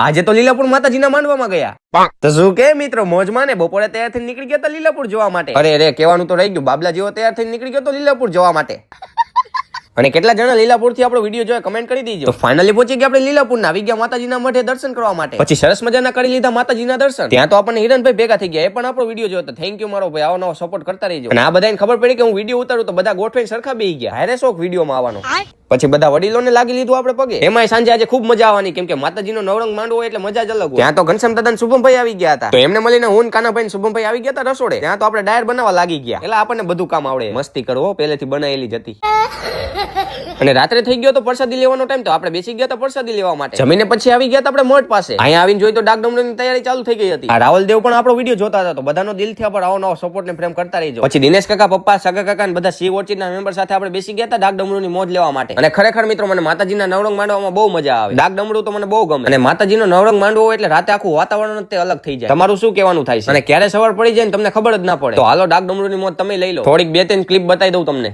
આજે તો લીલાપુર માતાજીના માંડવામાં ગયા. તો શું કે મિત્રો મોજમાં ને બપોરે તૈયાર થઈને નીકળી ગયા તો લીલાપુર જોવા માટે. અરે કહેવાનું તો રહી ગયું, બાબલા જેવો તૈયાર થઈને નીકળી ગયો તો લીલાપુર જોવા માટે. અને કેટલા જણા લીલાપુર થી આપણો વિડીયો જોયા કમેન્ટ કરી દીજો. તો ફાઇનલી પહોંચી ગયા આપણે લીલાપુર ના આવી ગયા માતાજીના મઠે દર્શન કરવા માટે. પછી સરસ મજાના કરી લીધા માતાજીના દર્શન. ત્યાં તો આપણને હિરણભાઈ ભેગા થઈ ગયા, એ પણ આપણો વિડીયો જોયો. થેન્ક યુ મારો ભાઈ, આવો નવો સપોર્ટ કરતા રહીજો. અને આ બધાને ખબર પડી કે હું વિડીયો ઉતારું તો બધા ગોઠવાઈને સરખા બેહી ગયા. હારે શોખ વિડીયોમાં આવવાનો. પછી બધા વડીલોને લાગી લીધું આપણે પગે. એમાંય સાંજે આજે ખૂબ મજા આવવાની, કેમ કે માતાજીનો નવરંગ માંડવો એટલે મજા જ અલગ હોય. ત્યાં તો ઘનશ્યામ દાદા શુભમભાઈ આવી ગયા હતા. તો એમને મળીને હું કાનાભાઈ શુભમભાઈ આવી ગયા હતા રસોડે. ત્યાં તો આપણે ડાયર બનાવવા લાગી ગયા. એટલે આપણને બધું કામ આવડે, મસ્તી કરવો પહેલેથી બનાવેલી જ હતી. અને રાત્રે થઈ ગયો તો પ્રસાદી લેવાનો ટાઈમ, તો આપણે બેસી ગયા તો પ્રસાદી લેવા માટે. જમીને પછી આવી ગયા તો આપણે મઠ પાસે. અહીંયા આવીને જોઈ તો ડાક ડમરૂની તૈયારી ચાલુ થઈ ગઈ હતી. આ રાવલ દેવ પણ આપણો વિડીયો જોતા હતા. તો બધાનો દિલથી આપણે આવો નવો સપોર્ટ ને પ્રેમ કરતા રહીજો. પછી દિનેશ કાકા, પપ્પા, સગા કાકા ને બધા સી ઓર્ચિડના મેમ્બર સાથે આપણે બેસી ગયા હતા ડાક ડમરૂની મોજ લેવા માટે. અને ખરેખર મિત્રો મને માતાજીના નવરંગ માંડવામાં બહુ મજા આવે. ડાક ડમરૂ તો મને બહુ ગમે. અને માતાજીનો નવરંગ માંડવો એટલે રાતે આખું વાતાવરણ તે અલગ થઈ જાય. તમારું શું કહેવાનું થાય છે? અને ક્યારે સવાર પડી જાય ને તમને ખબર જ ના પડે. તો હાલો ડાક ડમરૂની મોજ તમે લઈ લો. થોડીક 2-3 ક્લિપ બતાવી દઉં તમને.